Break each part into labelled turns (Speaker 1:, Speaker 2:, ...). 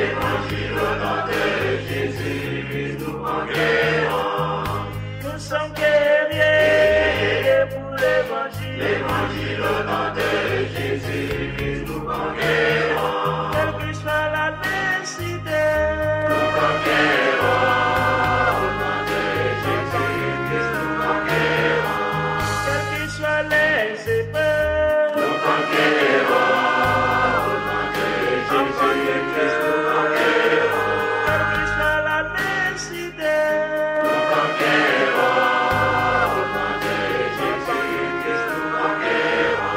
Speaker 1: Évangile au nom de Jésus, nous conquérons. Nous sommes guerriers pour l'évangile. Évangile au nom de Jésus, nous conquérons. Quelle que soit l'adversité, nous conquérons. Au nom de Jésus, nous conquérons. Quelles que soient les épreuves, nous conquérons. Au nom de Jésus, nous conquérons. Quelle que soit l'adversité, nous conquérons. Au nom de Jésus, nous conquérons.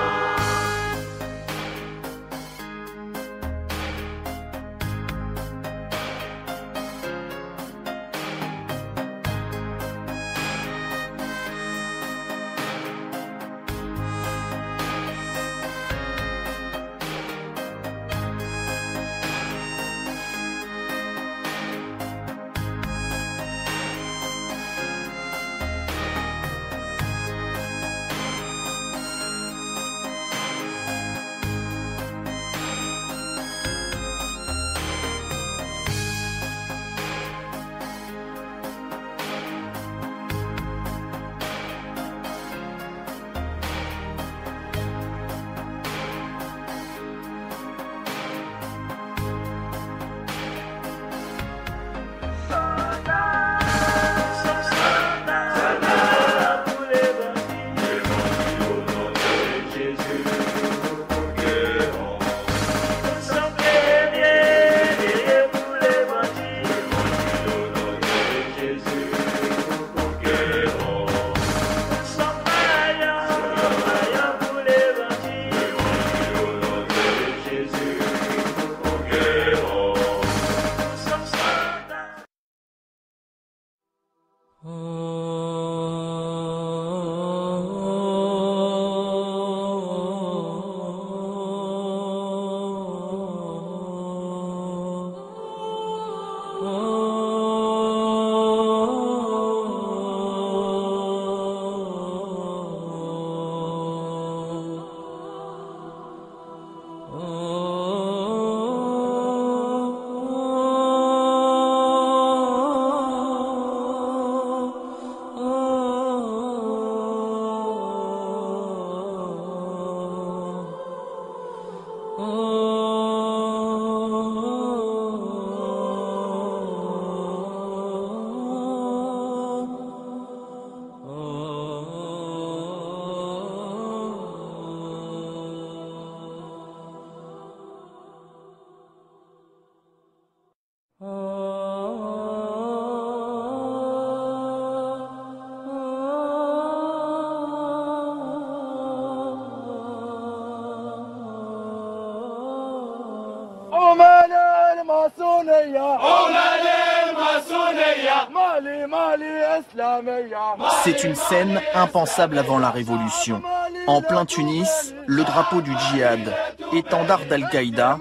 Speaker 2: C'est une scène impensable avant la Révolution. En plein Tunis, le drapeau du djihad, étendard d'Al-Qaïda,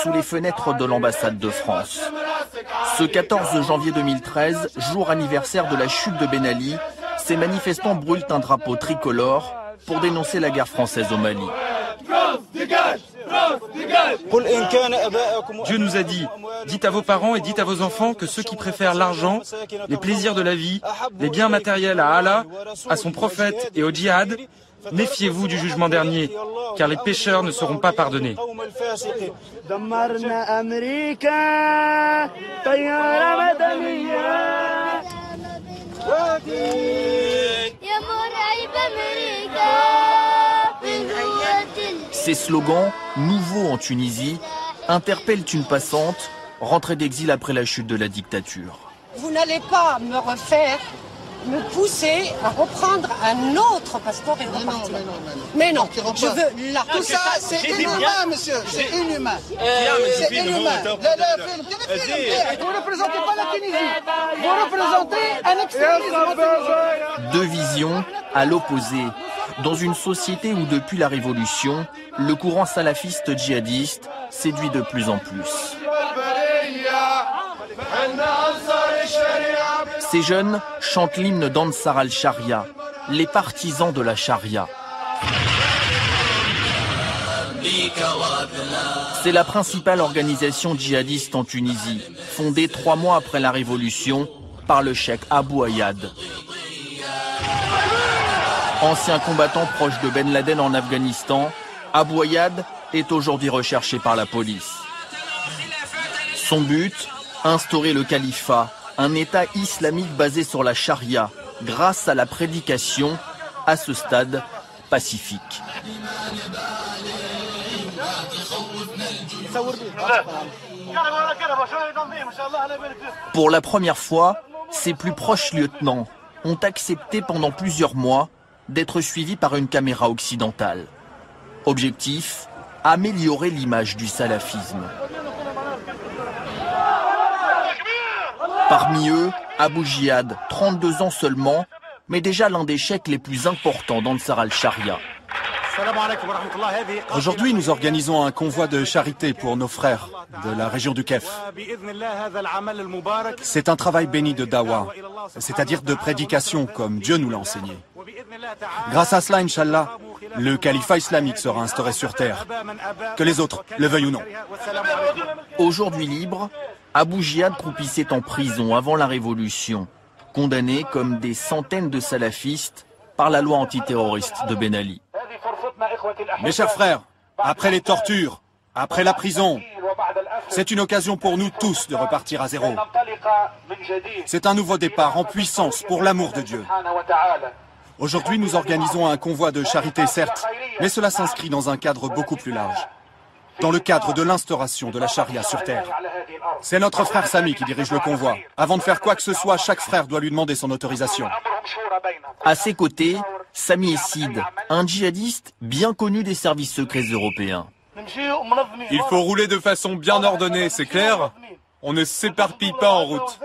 Speaker 2: sous les fenêtres de l'ambassade de France. Ce 14 janvier 2013, jour anniversaire de la chute de Ben Ali, ces manifestants brûlent un drapeau tricolore pour dénoncer la guerre française au Mali.
Speaker 3: Dieu nous a dit, dites à vos parents et dites à vos enfants que ceux qui préfèrent l'argent, les plaisirs de la vie, les biens matériels à Allah, à son prophète et au djihad, méfiez-vous du jugement dernier, car les pécheurs ne seront pas pardonnés.
Speaker 2: Ces slogans, nouveaux en Tunisie, interpellent une passante rentrée d'exil après la chute de la dictature.
Speaker 4: Vous n'allez pas me refaire, me pousser à reprendre un autre passeport et repartir. Mais non, je veux là.
Speaker 5: Tout ça, c'est inhumain, monsieur. C'est inhumain. C'est inhumain. Vous ne représentez pas la Tunisie. Vous représentez un extrémisme.
Speaker 2: Deux visions à l'opposé. Dans une société où, depuis la Révolution, le courant salafiste djihadiste séduit de plus en plus. Ces jeunes chantent l'hymne d'Ansar al-Sharia, les partisans de la charia. C'est la principale organisation djihadiste en Tunisie, fondée 3 mois après la révolution par le cheikh Abou Ayad. Ancien combattant proche de Ben Laden en Afghanistan, Abou Ayad est aujourd'hui recherché par la police. Son but, instaurer le califat, un État islamique basé sur la charia, grâce à la prédication, à ce stade, pacifique. Pour la première fois, ses plus proches lieutenants ont accepté pendant plusieurs mois d'être suivis par une caméra occidentale. Objectif, améliorer l'image du salafisme. Parmi eux, Abou Jihad, 32 ans seulement, mais déjà l'un des cheikhs les plus importants d'Ansar al-Sharia.
Speaker 6: Aujourd'hui, nous organisons un convoi de charité pour nos frères de la région du Kef. C'est un travail béni de dawa, c'est-à-dire de prédication comme Dieu nous l'a enseigné. Grâce à cela, Inch'Allah, le califat islamique sera instauré sur terre, que les autres le veuillent ou non.
Speaker 2: Aujourd'hui libre, Abou Jihad croupissait en prison avant la révolution, condamné comme des centaines de salafistes par la loi antiterroriste de Ben Ali.
Speaker 6: Mes chers frères, après les tortures, après la prison, c'est une occasion pour nous tous de repartir à zéro. C'est un nouveau départ en puissance pour l'amour de Dieu. Aujourd'hui, nous organisons un convoi de charité, certes, mais cela s'inscrit dans un cadre beaucoup plus large. Dans le cadre de l'instauration de la charia sur terre. C'est notre frère Sami qui dirige le convoi. Avant de faire quoi que ce soit, chaque frère doit lui demander son autorisation.
Speaker 2: À ses côtés, Sami Essid, un djihadiste bien connu des services secrets européens.
Speaker 7: Il faut rouler de façon bien ordonnée, c'est clair? On ne s'éparpille pas en route.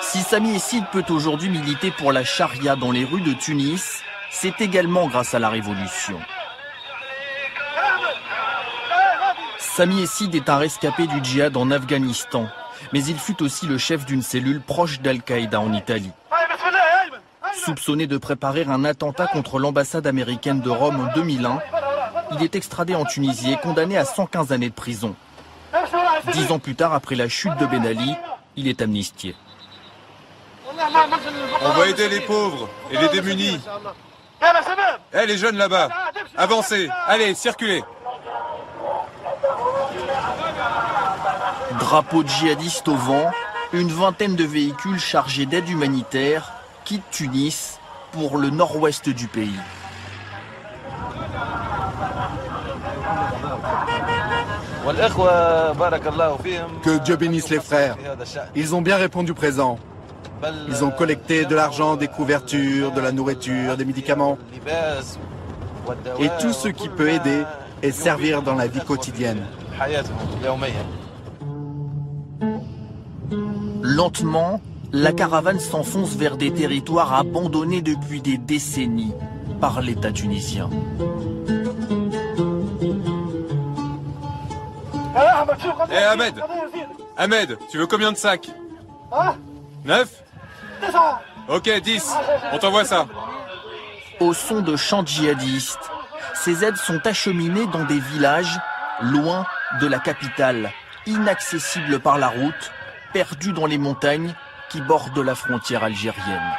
Speaker 2: Si Sami Essid peut aujourd'hui militer pour la charia dans les rues de Tunis, c'est également grâce à la révolution. Sami Essid est un rescapé du djihad en Afghanistan, mais il fut aussi le chef d'une cellule proche d'Al-Qaïda en Italie. Soupçonné de préparer un attentat contre l'ambassade américaine de Rome en 2001, il est extradé en Tunisie et condamné à 115 années de prison. 10 ans plus tard, après la chute de Ben Ali, il est amnistié.
Speaker 7: On va aider les pauvres et les démunis. Eh les jeunes là-bas, avancez, allez, circulez.
Speaker 2: Drapeau djihadiste au vent, une vingtaine de véhicules chargés d'aide humanitaire quittent Tunis pour le nord-ouest du pays.
Speaker 8: Que Dieu bénisse les frères. Ils ont bien répondu présent. Ils ont collecté de l'argent, des couvertures, de la nourriture, des médicaments. Et tout ce qui peut aider et servir dans la vie quotidienne.
Speaker 2: Lentement, la caravane s'enfonce vers des territoires abandonnés depuis des décennies par l'État tunisien.
Speaker 7: Eh Ahmed, Ahmed, tu veux combien de sacs? 9? Ok, 10. On t'envoie ça.
Speaker 2: Au son de chants djihadistes, ces aides sont acheminées dans des villages loin de la capitale, inaccessibles par la route, perdus dans les montagnes qui bordent la frontière algérienne.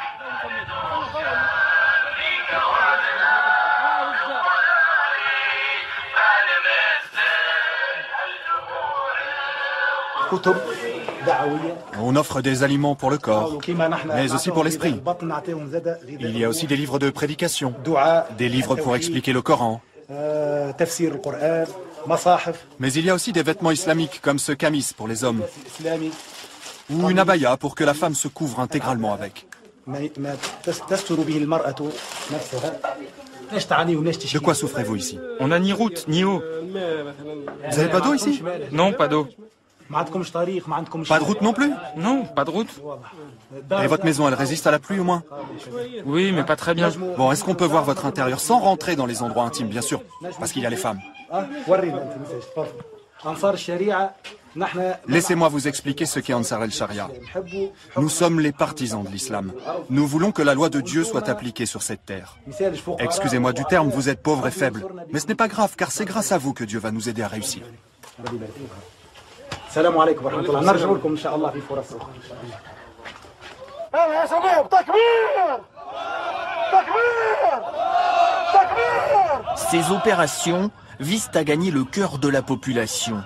Speaker 6: On offre des aliments pour le corps, mais aussi pour l'esprit. Il y a aussi des livres de prédication, des livres pour expliquer le Coran. Mais il y a aussi des vêtements islamiques comme ce camis pour les hommes, ou une abaya pour que la femme se couvre intégralement avec. De quoi souffrez-vous ici?
Speaker 3: On n'a ni route, ni eau.
Speaker 6: Vous n'avez pas d'eau ici?
Speaker 3: Non, pas d'eau.
Speaker 6: Pas de route non plus?
Speaker 3: Non, pas de route.
Speaker 6: Et votre maison, elle résiste à la pluie au moins?
Speaker 3: Oui, mais pas très bien.
Speaker 6: Bon, est-ce qu'on peut voir votre intérieur sans rentrer dans les endroits intimes, bien sûr, parce qu'il y a les femmes. Laissez-moi vous expliquer ce qu'est Ansar el-Sharia. Nous sommes les partisans de l'islam. Nous voulons que la loi de Dieu soit appliquée sur cette terre. Excusez-moi du terme, vous êtes pauvres et faibles. Mais ce n'est pas grave, car c'est grâce à vous que Dieu va nous aider à réussir.
Speaker 2: Ces opérations visent à gagner le cœur de la population.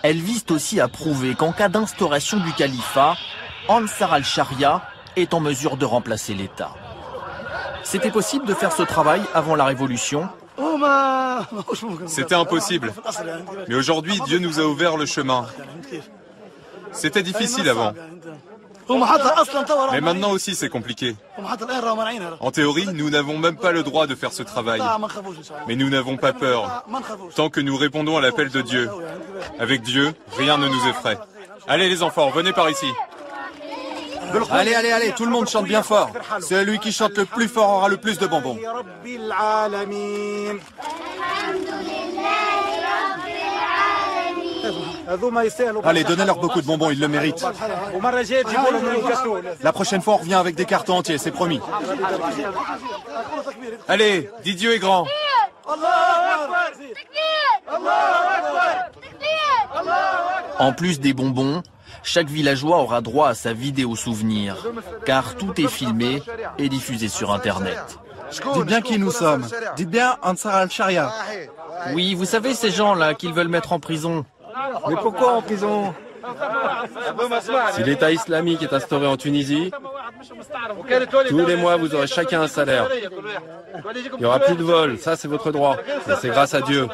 Speaker 2: Elles visent aussi à prouver qu'en cas d'instauration du califat, Ansar al-Sharia est en mesure de remplacer l'État. C'était possible de faire ce travail avant la Révolution?
Speaker 7: C'était impossible. Mais aujourd'hui, Dieu nous a ouvert le chemin. C'était difficile avant. Mais maintenant aussi, c'est compliqué. En théorie, nous n'avons même pas le droit de faire ce travail. Mais nous n'avons pas peur. Tant que nous répondons à l'appel de Dieu. Avec Dieu, rien ne nous effraie. Allez les enfants, venez par ici.
Speaker 6: Allez, allez, allez, tout le monde chante bien fort. Celui qui chante le plus fort aura le plus de bonbons. Allez, donnez-leur beaucoup de bonbons, ils le méritent. La prochaine fois, on revient avec des cartons entiers, c'est promis.
Speaker 7: Allez, dis Dieu est grand.
Speaker 2: En plus des bonbons, chaque villageois aura droit à sa vidéo souvenir, car tout est filmé et diffusé sur Internet.
Speaker 8: Dites bien qui nous sommes. Dites bien Ansar al-Sharia.
Speaker 2: Oui, vous savez ces gens-là qu'ils veulent mettre en prison.
Speaker 9: Mais pourquoi en prison? Si l'État islamique est instauré en Tunisie, tous les mois vous aurez chacun un salaire. Il n'y aura plus de vol, ça c'est votre droit. Et c'est grâce à Dieu.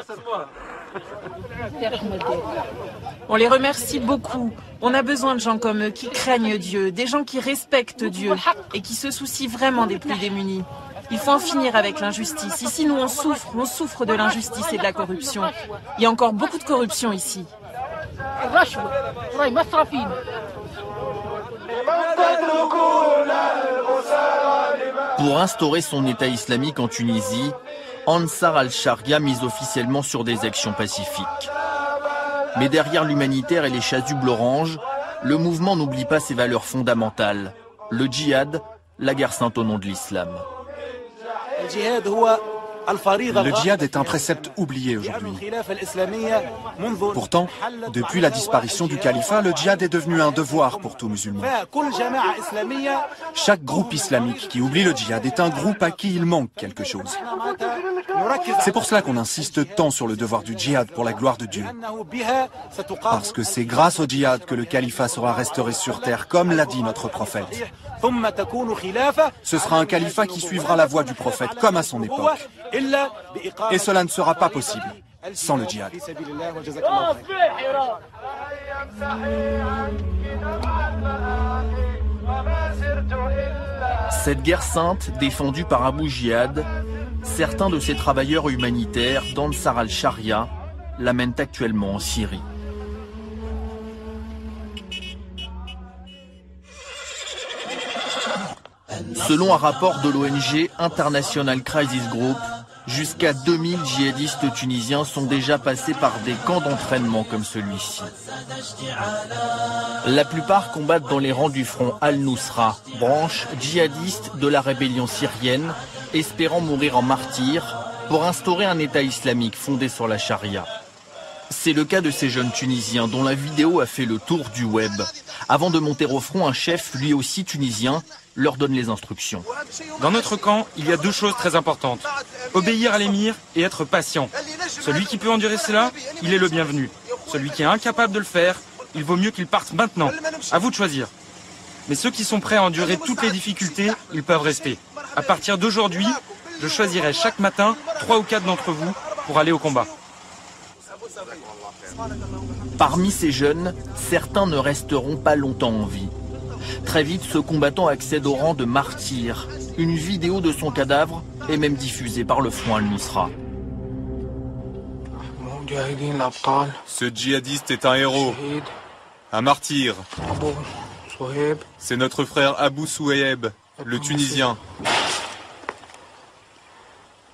Speaker 10: On les remercie beaucoup. On a besoin de gens comme eux qui craignent Dieu, des gens qui respectent Dieu et qui se soucient vraiment des plus démunis. Il faut en finir avec l'injustice. Ici, nous, on souffre de l'injustice et de la corruption. Il y a encore beaucoup de corruption ici.
Speaker 2: Pour instaurer son État islamique en Tunisie, Ansar al-Sharia mise officiellement sur des actions pacifiques. Mais derrière l'humanitaire et les chasubles oranges, le mouvement n'oublie pas ses valeurs fondamentales. Le djihad, la guerre sainte au nom de l'islam.
Speaker 6: Le djihad est un précepte oublié aujourd'hui. Pourtant, depuis la disparition du califat, le djihad est devenu un devoir pour tout musulman. Chaque groupe islamique qui oublie le djihad est un groupe à qui il manque quelque chose. C'est pour cela qu'on insiste tant sur le devoir du djihad pour la gloire de Dieu. Parce que c'est grâce au djihad que le califat sera restauré sur terre, comme l'a dit notre prophète. Ce sera un califat qui suivra la voie du prophète, comme à son époque. Et cela ne sera pas possible sans le djihad.
Speaker 2: Cette guerre sainte, défendue par Abu Jihad, certains de ces travailleurs humanitaires d'Ansar al-Sharia l'amènent actuellement en Syrie. Selon un rapport de l'ONG International Crisis Group, jusqu'à 2000 djihadistes tunisiens sont déjà passés par des camps d'entraînement comme celui-ci. La plupart combattent dans les rangs du front Al-Nusra, branche djihadiste de la rébellion syrienne, espérant mourir en martyrs pour instaurer un État islamique fondé sur la charia. C'est le cas de ces jeunes Tunisiens dont la vidéo a fait le tour du web. Avant de monter au front, un chef, lui aussi tunisien, leur donne les instructions.
Speaker 3: Dans notre camp, il y a deux choses très importantes. Obéir à l'émir et être patient. Celui qui peut endurer cela, il est le bienvenu. Celui qui est incapable de le faire, il vaut mieux qu'il parte maintenant. À vous de choisir. Mais ceux qui sont prêts à endurer toutes les difficultés, ils peuvent rester. À partir d'aujourd'hui, je choisirai chaque matin 3 ou 4 d'entre vous pour aller au combat.
Speaker 2: Parmi ces jeunes, certains ne resteront pas longtemps en vie. Très vite, ce combattant accède au rang de martyr. Une vidéo de son cadavre est même diffusée par le front Al-Nusra.
Speaker 7: Ce djihadiste est un héros, un martyr. C'est notre frère Abou Souhaib, le Tunisien.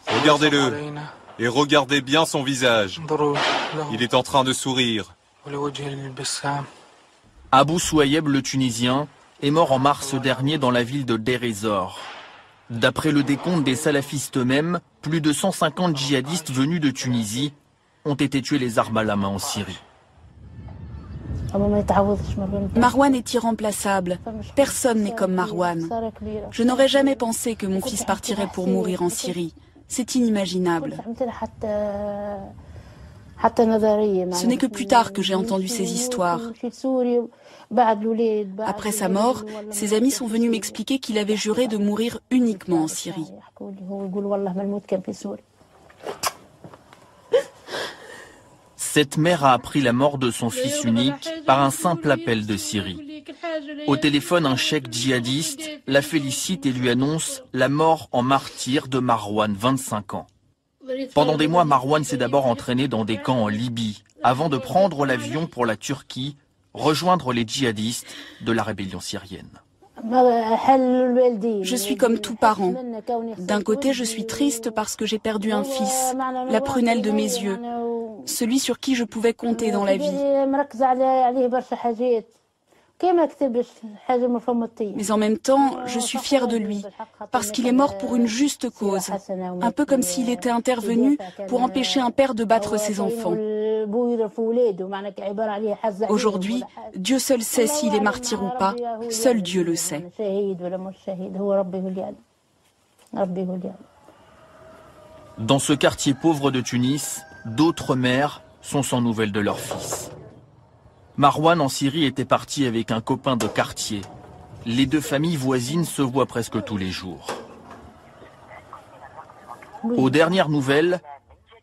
Speaker 7: Regardez-le et regardez bien son visage. Il est en train de sourire.
Speaker 2: Abou Souaïeb, le Tunisien, est mort en mars dernier dans la ville de Deir ez-Zor. D'après le décompte des salafistes eux-mêmes, plus de 150 djihadistes venus de Tunisie ont été tués les armes à la main en Syrie.
Speaker 11: Marwan est irremplaçable. Personne n'est comme Marwan. Je n'aurais jamais pensé que mon fils partirait pour mourir en Syrie. C'est inimaginable. Ce n'est que plus tard que j'ai entendu ces histoires. Après sa mort, ses amis sont venus m'expliquer qu'il avait juré de mourir uniquement en Syrie.
Speaker 2: Cette mère a appris la mort de son fils unique par un simple appel de Syrie. Au téléphone, un cheikh djihadiste la félicite et lui annonce la mort en martyr de Marwan, 25 ans. Pendant des mois, Marwan s'est d'abord entraîné dans des camps en Libye, avant de prendre l'avion pour la Turquie, rejoindre les djihadistes de la rébellion syrienne.
Speaker 11: Je suis comme tout parent. D'un côté, je suis triste parce que j'ai perdu un fils, la prunelle de mes yeux, celui sur qui je pouvais compter dans la vie. Mais en même temps, je suis fière de lui, parce qu'il est mort pour une juste cause, un peu comme s'il était intervenu pour empêcher un père de battre ses enfants. Aujourd'hui, Dieu seul sait s'il est martyr ou pas, seul Dieu le sait.
Speaker 2: Dans ce quartier pauvre de Tunis, d'autres mères sont sans nouvelles de leur fils. Marwan en Syrie était parti avec un copain de quartier. Les deux familles voisines se voient presque tous les jours. Aux dernières nouvelles,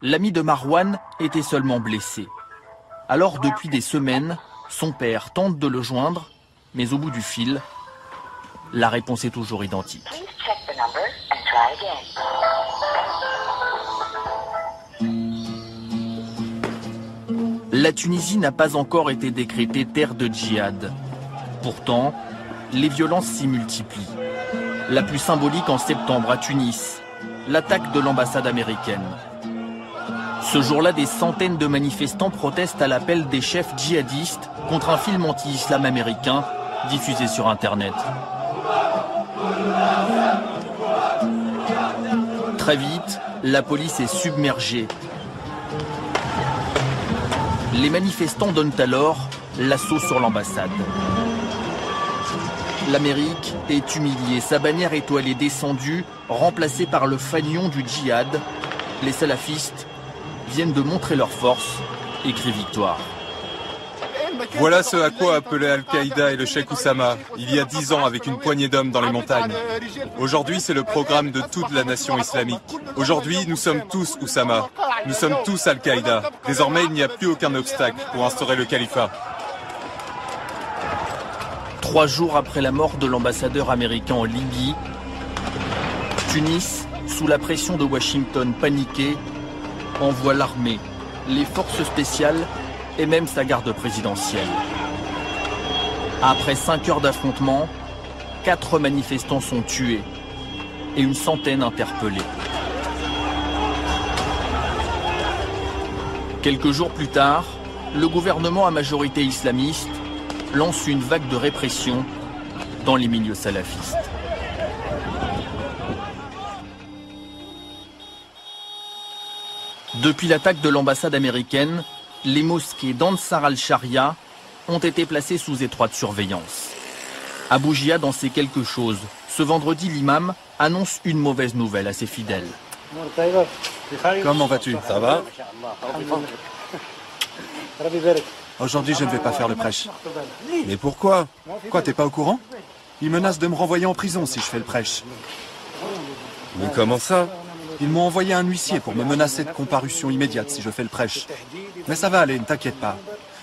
Speaker 2: l'ami de Marwan était seulement blessé. Alors depuis des semaines, son père tente de le joindre, mais au bout du fil, la réponse est toujours identique. La Tunisie n'a pas encore été décrétée terre de djihad. Pourtant, les violences s'y multiplient. La plus symbolique en septembre à Tunis, l'attaque de l'ambassade américaine. Ce jour-là, des centaines de manifestants protestent à l'appel des chefs djihadistes contre un film anti-islam américain diffusé sur Internet. Très vite, la police est submergée. Les manifestants donnent alors l'assaut sur l'ambassade. L'Amérique est humiliée, sa bannière étoilée descendue, remplacée par le fanion du djihad. Les salafistes viennent de montrer leur force et crient victoire.
Speaker 7: Voilà ce à quoi appelait Al-Qaïda et le Cheikh Oussama, il y a 10 ans avec une poignée d'hommes dans les montagnes. Aujourd'hui, c'est le programme de toute la nation islamique. Aujourd'hui, nous sommes tous Oussama. Nous sommes tous Al-Qaïda. Désormais, il n'y a plus aucun obstacle pour instaurer le califat.
Speaker 2: 3 jours après la mort de l'ambassadeur américain en Libye, Tunis, sous la pression de Washington paniqué, envoie l'armée, les forces spéciales et même sa garde présidentielle. Après 5 heures d'affrontement, 4 manifestants sont tués et une centaine interpellés. Quelques jours plus tard, le gouvernement à majorité islamiste lance une vague de répression dans les milieux salafistes. Depuis l'attaque de l'ambassade américaine, les mosquées d'Ansar al-Sharia ont été placées sous étroite surveillance. Abou Jihad en sait quelque chose. Ce vendredi, l'imam annonce une mauvaise nouvelle à ses fidèles.
Speaker 8: Comment vas-tu?
Speaker 9: Ça va?
Speaker 8: Aujourd'hui, je ne vais pas faire le prêche.
Speaker 9: Mais pourquoi?
Speaker 8: Quoi, t'es pas au courant? Ils menacent de me renvoyer en prison si je fais le prêche.
Speaker 9: Mais comment ça?
Speaker 8: Ils m'ont envoyé un huissier pour me menacer de comparution immédiate si je fais le prêche. Mais ça va aller, ne t'inquiète pas.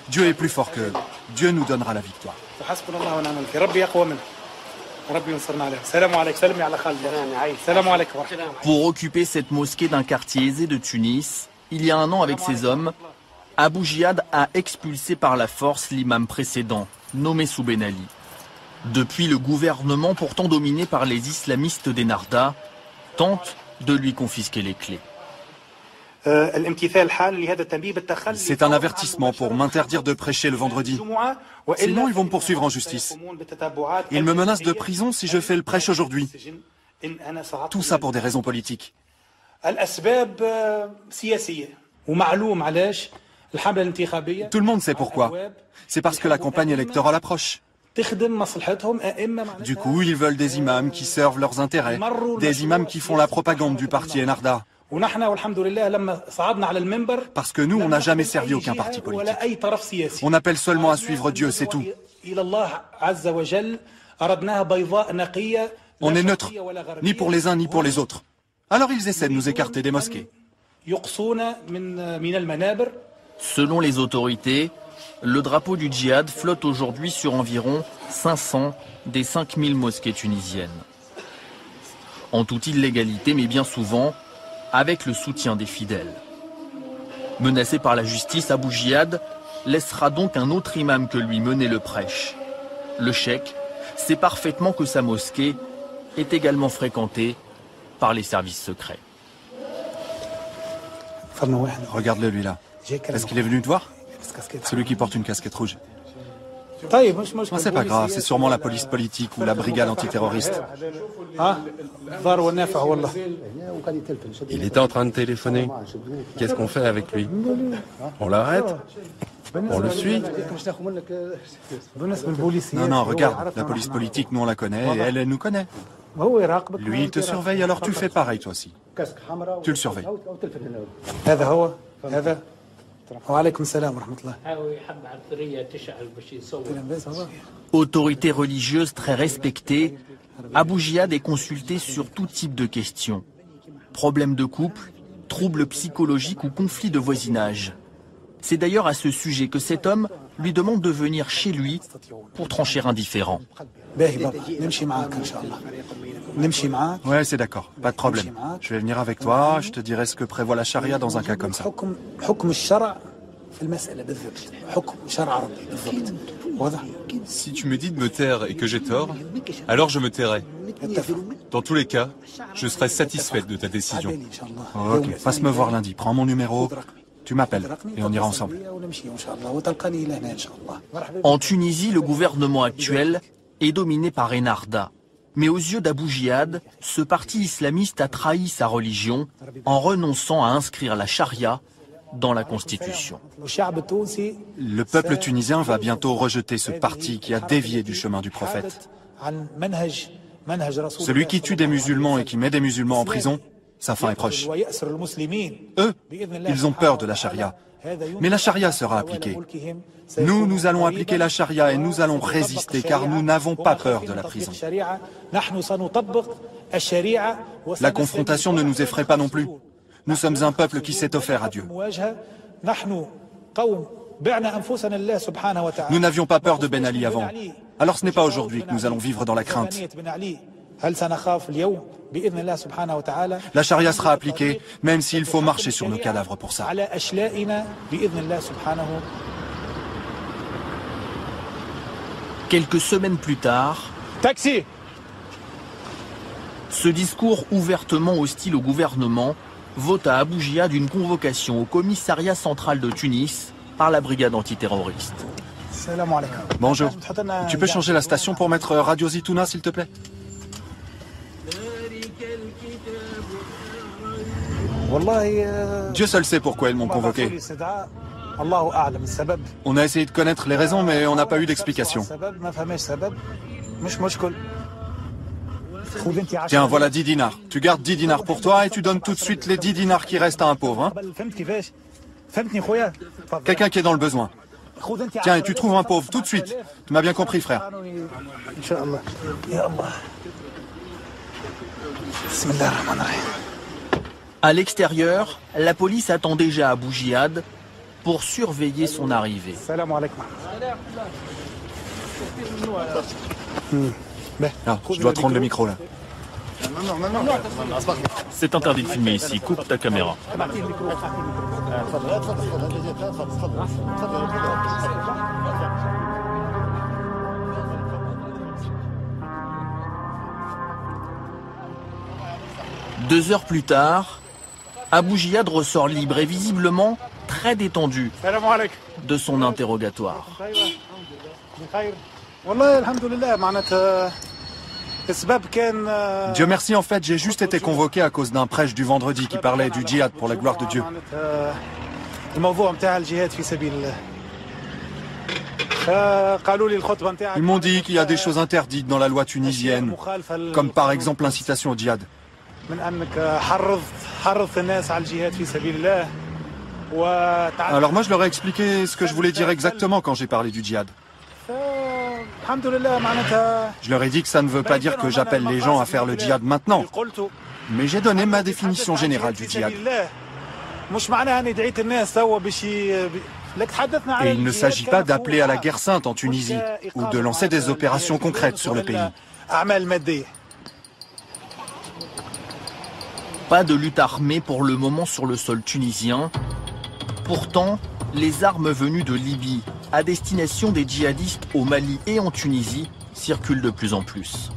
Speaker 8: Dieu est plus fort qu'eux. Dieu nous donnera la victoire.
Speaker 2: Pour occuper cette mosquée d'un quartier aisé de Tunis, il y a 1 an avec ses hommes, Abou Jihad a expulsé par la force l'imam précédent, nommé sous Ben Ali. Depuis, le gouvernement, pourtant dominé par les islamistes d'Ennahda, tente de lui confisquer les clés.
Speaker 6: C'est un avertissement pour m'interdire de prêcher le vendredi. Sinon, ils vont me poursuivre en justice. Ils me menacent de prison si je fais le prêche aujourd'hui. Tout ça pour des raisons politiques. Tout le monde sait pourquoi. C'est parce que la campagne électorale approche. Du coup, ils veulent des imams qui servent leurs intérêts, des imams qui font la propagande du parti Ennahda. Parce que nous, on n'a jamais servi aucun parti politique. On appelle seulement à suivre Dieu, c'est tout. On est neutre, ni pour les uns ni pour les autres. Alors ils essaient de nous écarter des mosquées.
Speaker 2: Selon les autorités, le drapeau du djihad flotte aujourd'hui sur environ 500 des 5000 mosquées tunisiennes. En toute illégalité, mais bien souvent avec le soutien des fidèles. Menacé par la justice, Abou Jihad laissera donc un autre imam que lui mener le prêche. Le cheikh sait parfaitement que sa mosquée est également fréquentée par les services secrets.
Speaker 6: Regarde-le lui là. Est-ce qu'il est venu te voir? Celui qui porte une casquette rouge. C'est pas grave, c'est sûrement la police politique ou la brigade antiterroriste.
Speaker 9: Il était en train de téléphoner. Qu'est-ce qu'on fait avec lui? On l'arrête? On le suit?
Speaker 6: Non, non, regarde, la police politique, nous on la connaît, et elle nous connaît. Lui, il te surveille, alors tu fais pareil toi aussi. Tu le surveilles.
Speaker 2: Autorité religieuse très respectée, Abou Jihad est consulté sur tout type de questions. Problèmes de couple, troubles psychologiques ou conflits de voisinage. C'est d'ailleurs à ce sujet que cet homme lui demande de venir chez lui pour trancher un différend.
Speaker 6: Ouais, c'est d'accord, pas de problème. Je vais venir avec toi, je te dirai ce que prévoit la charia dans un cas comme ça.
Speaker 7: Si tu me dis de me taire et que j'ai tort, alors je me tairai. Dans tous les cas, je serai satisfaite de ta décision.
Speaker 6: Ok, passe me voir lundi, prends mon numéro, tu m'appelles et on ira ensemble.
Speaker 2: En Tunisie, le gouvernement actuel est dominé par Ennahda. Mais aux yeux d'Abou Jihad, ce parti islamiste a trahi sa religion en renonçant à inscrire la charia dans la Constitution.
Speaker 6: Le peuple tunisien va bientôt rejeter ce parti qui a dévié du chemin du prophète. Celui qui tue des musulmans et qui met des musulmans en prison, sa fin est proche. Eux, ils ont peur de la charia. Mais la charia sera appliquée. Nous, nous allons appliquer la charia et nous allons résister car nous n'avons pas peur de la prison. La confrontation ne nous effraie pas non plus. Nous sommes un peuple qui s'est offert à Dieu. Nous n'avions pas peur de Ben Ali avant. Alors ce n'est pas aujourd'hui que nous allons vivre dans la crainte. La charia sera appliquée, même s'il faut marcher sur nos cadavres pour ça.
Speaker 2: Quelques semaines plus tard,
Speaker 5: Taxi.
Speaker 2: Ce discours ouvertement hostile au gouvernement vaut à Abou Jihad une convocation au commissariat central de Tunis par la brigade antiterroriste.
Speaker 6: Bonjour. Tu peux changer la station pour mettre Radio Zitouna, s'il te plaît? Dieu seul sait pourquoi ils m'ont convoqué. On a essayé de connaître les raisons, mais on n'a pas eu d'explication. Tiens, voilà 10 dinars. Tu gardes 10 dinars pour toi et tu donnes tout de suite les 10 dinars qui restent à un pauvre. Hein? Quelqu'un qui est dans le besoin. Tiens, et tu trouves un pauvre tout de suite. Tu m'as bien compris, frère.
Speaker 2: À l'extérieur, la police attend déjà Abou Jihad pour surveiller son arrivée.
Speaker 6: Ah, je dois te rendre le micro là.
Speaker 2: C'est interdit de filmer ici, coupe ta caméra. Deux heures plus tard, Abou Jihad ressort libre et visiblement très détendu de son interrogatoire.
Speaker 6: Dieu merci, en fait, j'ai juste été convoqué à cause d'un prêche du vendredi qui parlait du djihad pour la gloire de Dieu. Ils m'ont dit qu'il y a des choses interdites dans la loi tunisienne, comme par exemple l'incitation au djihad. Alors moi je leur ai expliqué ce que je voulais dire exactement quand j'ai parlé du djihad. Je leur ai dit que ça ne veut pas dire que j'appelle les gens à faire le djihad maintenant, mais j'ai donné ma définition générale du djihad. Et il ne s'agit pas d'appeler à la guerre sainte en Tunisie ou de lancer des opérations concrètes sur le pays.
Speaker 2: Pas de lutte armée pour le moment sur le sol tunisien. Pourtant, les armes venues de Libye à destination des djihadistes au Mali et en Tunisie circulent de plus en plus.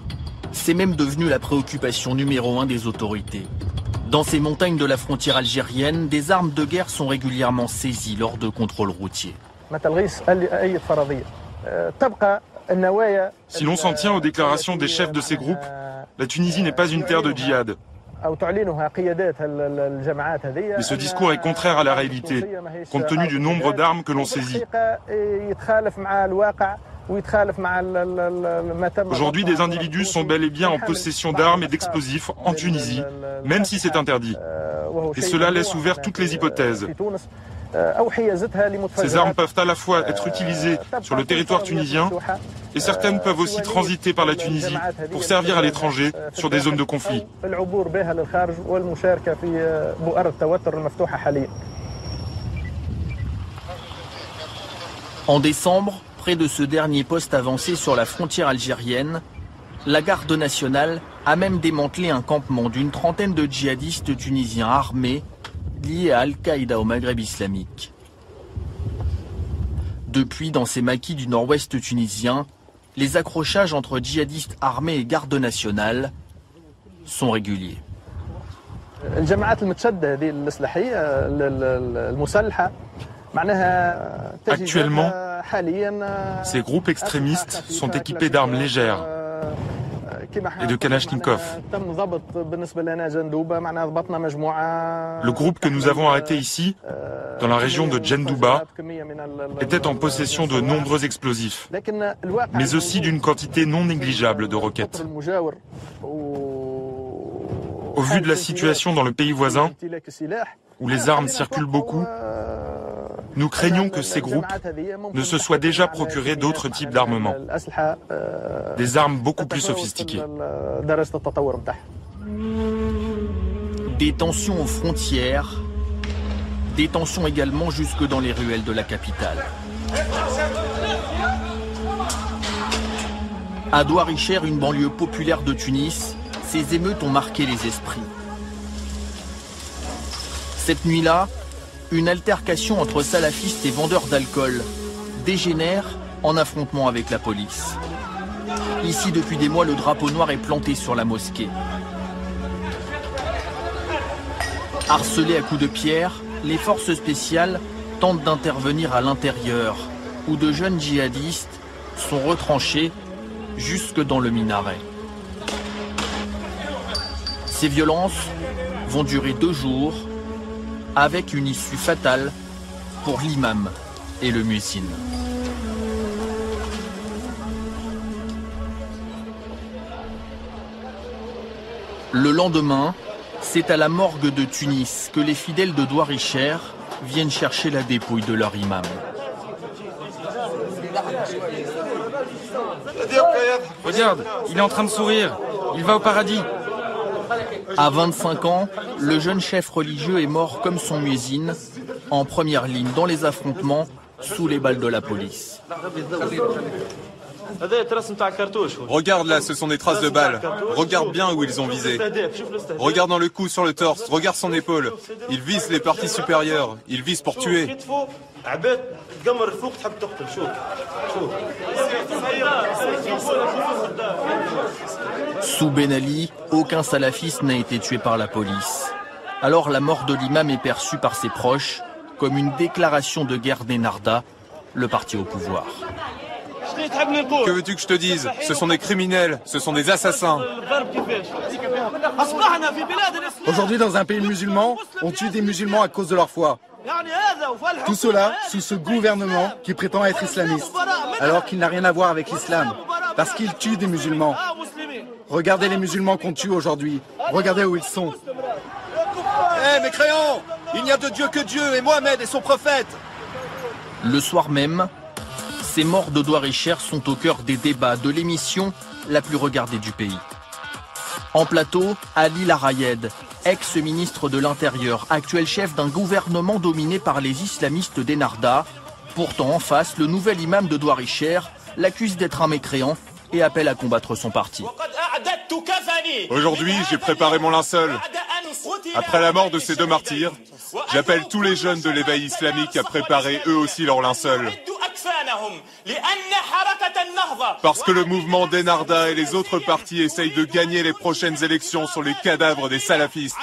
Speaker 2: C'est même devenu la préoccupation numéro 1 des autorités. Dans ces montagnes de la frontière algérienne, des armes de guerre sont régulièrement saisies lors de contrôles routiers.
Speaker 3: Si l'on s'en tient aux déclarations des chefs de ces groupes, la Tunisie n'est pas une terre de djihad. Mais ce discours est contraire à la réalité, compte tenu du nombre d'armes que l'on saisit. Aujourd'hui, des individus sont bel et bien en possession d'armes et d'explosifs en Tunisie, même si c'est interdit. Et cela laisse ouvert toutes les hypothèses. Ces armes peuvent à la fois être utilisées sur le territoire tunisien et certaines peuvent aussi transiter par la Tunisie pour servir à l'étranger sur des zones de conflit.
Speaker 2: En décembre, près de ce dernier poste avancé sur la frontière algérienne, la garde nationale a même démantelé un campement d'une trentaine de djihadistes tunisiens armés liés à Al-Qaïda au Maghreb islamique. Depuis, dans ces maquis du nord-ouest tunisien, les accrochages entre djihadistes armés et garde nationale sont réguliers.
Speaker 3: Actuellement, ces groupes extrémistes sont équipés d'armes légères et de Kalachnikov. Le groupe que nous avons arrêté ici, dans la région de Djendouba, était en possession de nombreux explosifs, mais aussi d'une quantité non négligeable de roquettes. Au vu de la situation dans le pays voisin, où les armes circulent beaucoup, nous craignons que ces groupes ne se soient déjà procurés d'autres types d'armements, des armes beaucoup plus sophistiquées.
Speaker 2: Des tensions aux frontières, des tensions également jusque dans les ruelles de la capitale. À Douaricher, une banlieue populaire de Tunis, ces émeutes ont marqué les esprits. Cette nuit-là, une altercation entre salafistes et vendeurs d'alcool dégénère en affrontement avec la police. Ici, depuis des mois, le drapeau noir est planté sur la mosquée. Harcelés à coups de pierre, les forces spéciales tentent d'intervenir à l'intérieur, où de jeunes djihadistes sont retranchés jusque dans le minaret. Ces violences vont durer 2 jours, avec une issue fatale pour l'imam et le muezzin. Le lendemain, c'est à la morgue de Tunis que les fidèles de Douaricher viennent chercher la dépouille de leur imam.
Speaker 3: Regarde, il est en train de sourire, il va au paradis.
Speaker 2: À 25 ans, le jeune chef religieux est mort comme son muezzin, en première ligne dans les affrontements, sous les balles de la police.
Speaker 7: Regarde là, ce sont des traces de balles. Regarde bien où ils ont visé. Regarde dans le cou, sur le torse, regarde son épaule. Ils visent les parties supérieures, ils visent pour tuer.
Speaker 2: Sous Ben Ali, aucun salafiste n'a été tué par la police. Alors la mort de l'imam est perçue par ses proches comme une déclaration de guerre d'Ennahda, le parti au pouvoir.
Speaker 7: Que veux-tu que je te dise? Ce sont des criminels, ce sont des assassins.
Speaker 8: Aujourd'hui, dans un pays musulman, on tue des musulmans à cause de leur foi. Tout cela sous ce gouvernement qui prétend être islamiste, alors qu'il n'a rien à voir avec l'islam, parce qu'il tue des musulmans. Regardez les musulmans qu'on tue aujourd'hui, regardez où ils sont.
Speaker 6: Hé, mécréants! Il n'y a de Dieu que Dieu et Mohamed et son prophète!
Speaker 2: Le soir même, ces morts de Douarichère sont au cœur des débats de l'émission la plus regardée du pays. En plateau, Ali Larayed, ex-ministre de l'Intérieur, actuel chef d'un gouvernement dominé par les islamistes d'Ennahda. Pourtant, en face, le nouvel imam de Douarichère l'accuse d'être un mécréant et appelle à combattre son parti.
Speaker 7: Aujourd'hui, j'ai préparé mon linceul. Après la mort de ces deux martyrs, j'appelle tous les jeunes de l'éveil islamique à préparer eux aussi leur linceul. Parce que le mouvement d'Ennahda et les autres partis essayent de gagner les prochaines élections sur les cadavres des salafistes.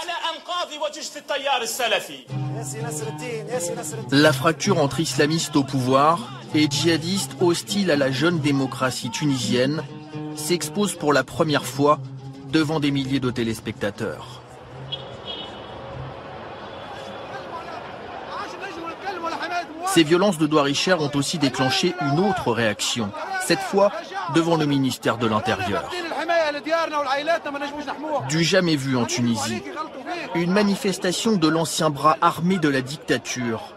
Speaker 2: La fracture entre islamistes au pouvoir et djihadistes hostiles à la jeune démocratie tunisienne s'expose pour la première fois devant des milliers de téléspectateurs. Ces violences de Douarichère ont aussi déclenché une autre réaction, cette fois devant le ministère de l'Intérieur. Du jamais vu en Tunisie, une manifestation de l'ancien bras armé de la dictature.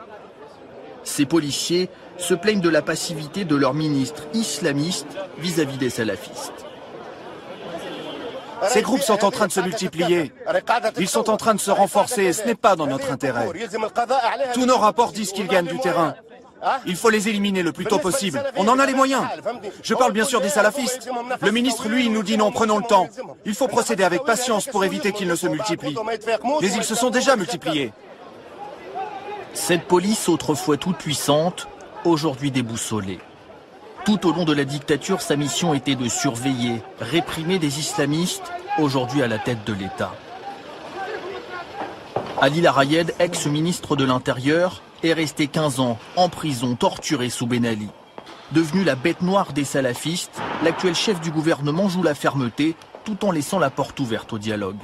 Speaker 2: Ces policiers se plaignent de la passivité de leur ministre islamiste vis-à-vis des salafistes.
Speaker 6: Ces groupes sont en train de se multiplier. Ils sont en train de se renforcer et ce n'est pas dans notre intérêt. Tous nos rapports disent qu'ils gagnent du terrain. Il faut les éliminer le plus tôt possible. On en a les moyens. Je parle bien sûr des salafistes. Le ministre, lui, nous dit non, prenons le temps. Il faut procéder avec patience pour éviter qu'ils ne se multiplient. Mais ils se sont déjà multipliés.
Speaker 2: Cette police, autrefois toute puissante, aujourd'hui déboussolée. Tout au long de la dictature, sa mission était de surveiller, réprimer des islamistes, aujourd'hui à la tête de l'État. Ali Larayed, ex-ministre de l'Intérieur, est resté 15 ans en prison, torturé sous Ben Ali. Devenu la bête noire des salafistes, l'actuel chef du gouvernement joue la fermeté tout en laissant la porte ouverte au dialogue.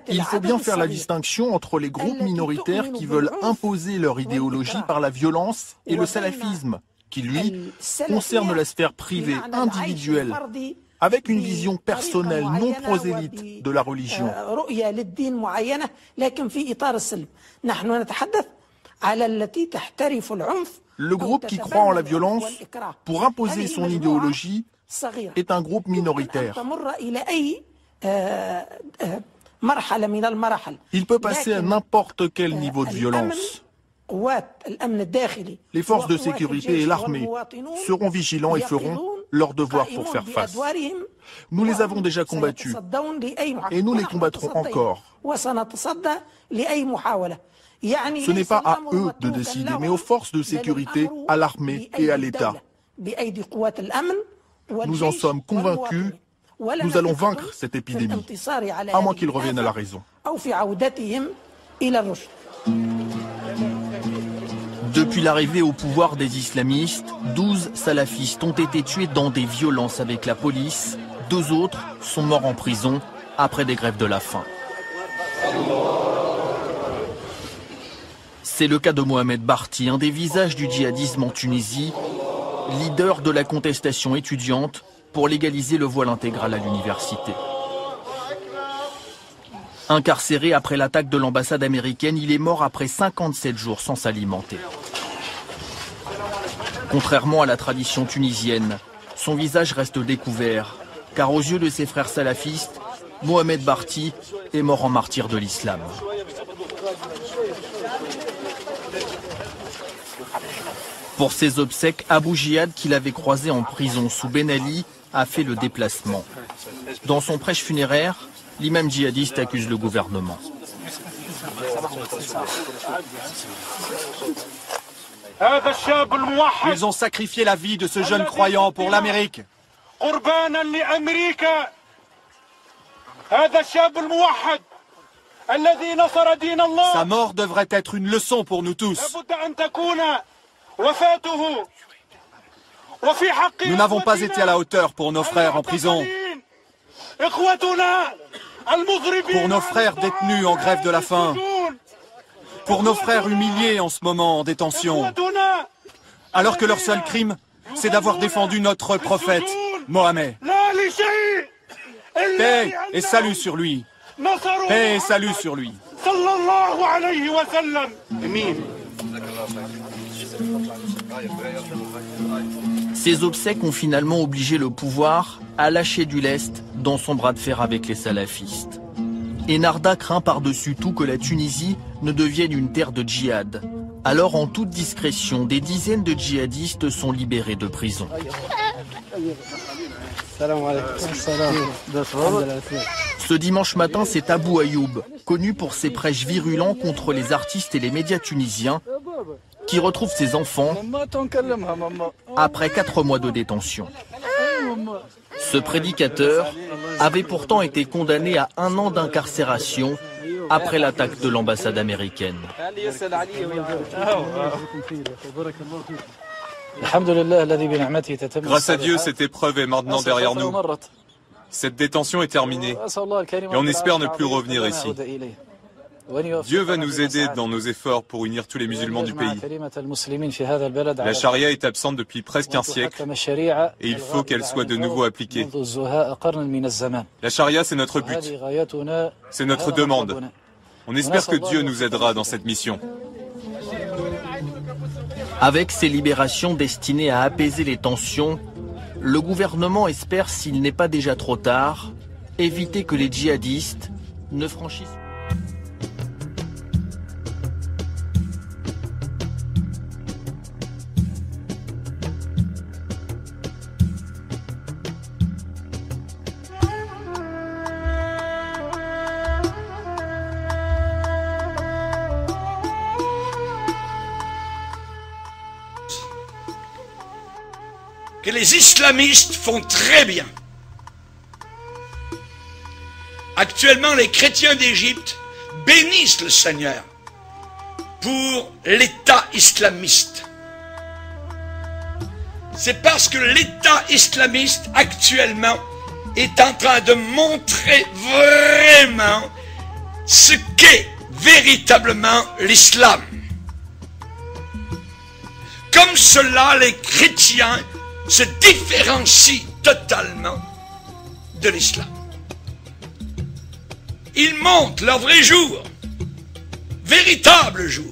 Speaker 2: Il faut bien faire la distinction entre les groupes minoritaires qui veulent imposer leur idéologie par la violence et le salafisme, qui lui concerne la sphère privée, individuelle, avec une vision personnelle, non prosélyte de la religion. Le groupe qui croit en la violence pour imposer son idéologie est un groupe minoritaire. Il peut passer à n'importe quel niveau de violence. Les forces de sécurité et l'armée seront vigilants et feront leur devoir pour faire face. Nous les avons déjà combattus et nous les combattrons encore. Ce n'est pas à eux de décider, mais aux forces de sécurité, à l'armée et à l'État. Nous en sommes convaincus. Nous allons vaincre cette épidémie, à moins qu'ils reviennent à la raison. Depuis l'arrivée au pouvoir des islamistes, 12 salafistes ont été tués dans des violences avec la police. 2 autres sont morts en prison après des grèves de la faim. C'est le cas de Mohamed Barti, un des visages du djihadisme en Tunisie, leader de la contestation étudiante pour légaliser le voile intégral à l'université. Incarcéré après l'attaque de l'ambassade américaine, il est mort après 57 jours sans s'alimenter. Contrairement à la tradition tunisienne, son visage reste découvert, car aux yeux de ses frères salafistes, Mohamed Barti est mort en martyr de l'islam. Pour ses obsèques, Abou Jihad, qu'il avait croisé en prison sous Ben Ali, a fait le déplacement. Dans son prêche funéraire, l'imam djihadiste accuse le gouvernement.
Speaker 6: Ils ont sacrifié la vie de ce jeune croyant pour l'Amérique. Sa mort devrait être une leçon pour nous tous. Nous n'avons pas été à la hauteur pour nos frères en prison, pour nos frères détenus en grève de la faim, pour nos frères humiliés en ce moment en détention, alors que leur seul crime, c'est d'avoir défendu notre prophète, Mohammed. Paix et salut sur lui. Paix et salut sur lui.
Speaker 2: Ces obsèques ont finalement obligé le pouvoir à lâcher du lest dans son bras de fer avec les salafistes. Et Narda craint par-dessus tout que la Tunisie ne devienne une terre de djihad. Alors, en toute discrétion, des dizaines de djihadistes sont libérés de prison. Ce dimanche matin, c'est Abou Ayoub, connu pour ses prêches virulents contre les artistes et les médias tunisiens, qui retrouve ses enfants après 4 mois de détention. Ce prédicateur avait pourtant été condamné à 1 an d'incarcération après l'attaque de l'ambassade américaine.
Speaker 7: Grâce à Dieu, cette épreuve est maintenant derrière nous. Cette détention est terminée et on espère ne plus revenir ici. Dieu va nous aider dans nos efforts pour unir tous les musulmans du pays. La charia est absente depuis presque un siècle et il faut qu'elle soit de nouveau appliquée. La charia, c'est notre but, c'est notre demande. On espère que Dieu nous aidera dans cette mission.
Speaker 2: Avec ces libérations destinées à apaiser les tensions, le gouvernement espère, s'il n'est pas déjà trop tard, éviter que les djihadistes ne franchissent...
Speaker 12: que les islamistes font très bien. Actuellement, les chrétiens d'Égypte bénissent le Seigneur pour l'État islamiste. C'est parce que l'État islamiste actuellement est en train de montrer vraiment ce qu'est véritablement l'islam. Comme cela, les chrétiens se différencient totalement de l'islam. Ils montrent leur vrai jour, véritable jour.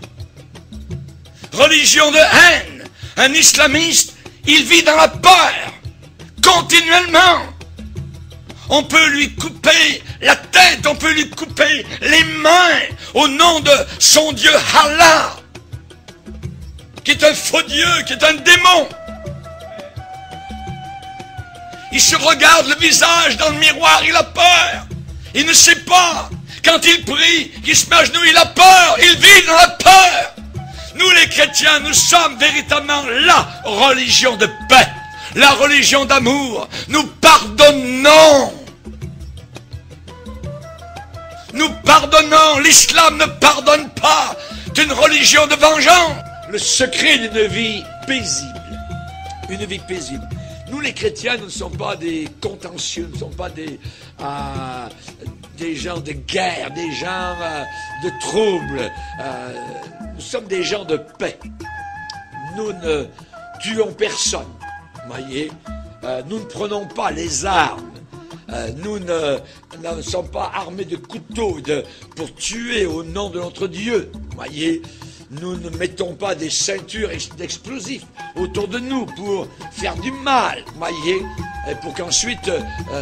Speaker 12: Religion de haine, un islamiste, il vit dans la peur, continuellement. On peut lui couper la tête, on peut lui couper les mains au nom de son Dieu Allah, qui est un faux Dieu, qui est un démon. Il se regarde le visage dans le miroir, il a peur. Il ne sait pas. Quand il prie, qu'il se met à genoux, il a peur. Il vit dans la peur. Nous les chrétiens, nous sommes véritablement la religion de paix, la religion d'amour. Nous pardonnons. Nous pardonnons. L'islam ne pardonne pas. C'est une religion de vengeance. Le secret d'une vie paisible. Une vie paisible. Nous les chrétiens, nous ne sommes pas des contentieux, nous ne sommes pas des gens de guerre, des gens de troubles. Nous sommes des gens de paix. Nous ne tuons personne, voyez. Nous ne prenons pas les armes. Nous ne sommes pas armés de couteaux pour tuer au nom de notre Dieu, voyez. Nous ne mettons pas des ceintures d'explosifs autour de nous pour faire du mal, voyez, et pour qu'ensuite,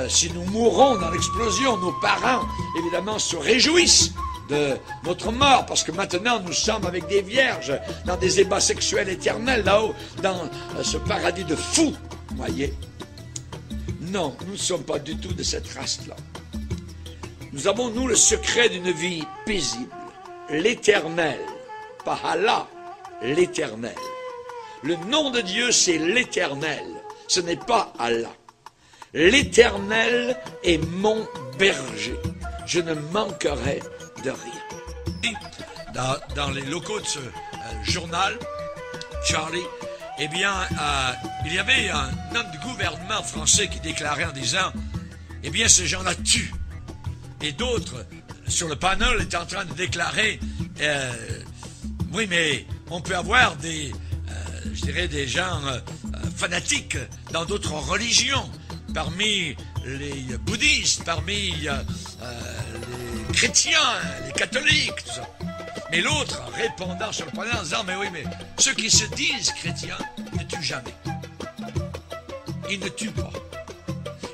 Speaker 12: si nous mourons dans l'explosion, nos parents, évidemment, se réjouissent de notre mort, parce que maintenant, nous sommes avec des vierges dans des ébats sexuels éternels, là-haut, dans ce paradis de fous, voyez. Non, nous ne sommes pas du tout de cette race-là. Nous avons, nous, le secret d'une vie paisible, l'éternel. Pas Allah, l'éternel. Le nom de Dieu, c'est l'éternel. Ce n'est pas Allah. l'Éternel est mon berger, je ne manquerai de rien. Dans les locaux de ce journal, Charlie, eh bien, il y avait un homme du gouvernement français qui déclarait en disant, eh bien, ces gens-là tuent. Et d'autres, sur le panel, étaient en train de déclarer, oui, mais on peut avoir des, je dirais, des gens fanatiques dans d'autres religions, parmi les bouddhistes, parmi les chrétiens, les catholiques, tout ça. Mais l'autre, répondant sur le panel en disant, mais oui, mais ceux qui se disent chrétiens ne tuent jamais. Ils ne tuent pas.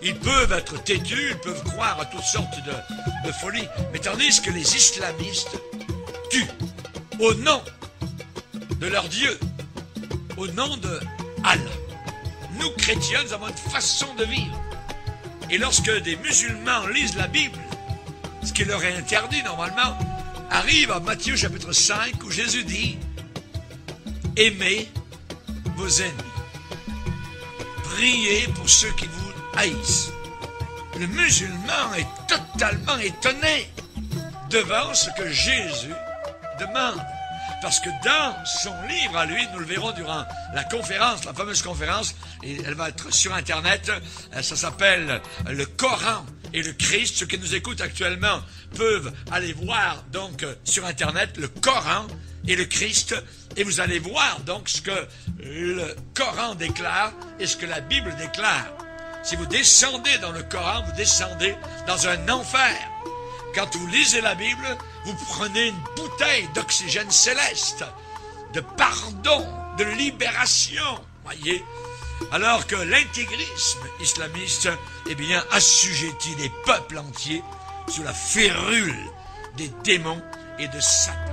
Speaker 12: Ils peuvent être têtus, ils peuvent croire à toutes sortes de folies, mais tandis que les islamistes tuent au nom de leur Dieu, au nom de Allah. Nous, chrétiens, nous avons une façon de vivre. Et lorsque des musulmans lisent la Bible, ce qui leur est interdit normalement, arrive à Matthieu chapitre 5 où Jésus dit « Aimez vos ennemis, priez pour ceux qui vous haïssent. » Le musulman est totalement étonné devant ce que Jésus demande. Parce que dans son livre à lui, nous le verrons durant la conférence, la fameuse conférence, et elle va être sur Internet, ça s'appelle le Coran et le Christ. Ceux qui nous écoutent actuellement peuvent aller voir donc sur Internet le Coran et le Christ, et vous allez voir donc ce que le Coran déclare et ce que la Bible déclare. Si vous descendez dans le Coran, vous descendez dans un enfer. Quand vous lisez la Bible, vous prenez une bouteille d'oxygène céleste, de pardon, de libération, voyez. Alors que l'intégrisme islamiste, eh bien, assujettit les peuples entiers sous la férule des démons et de Satan.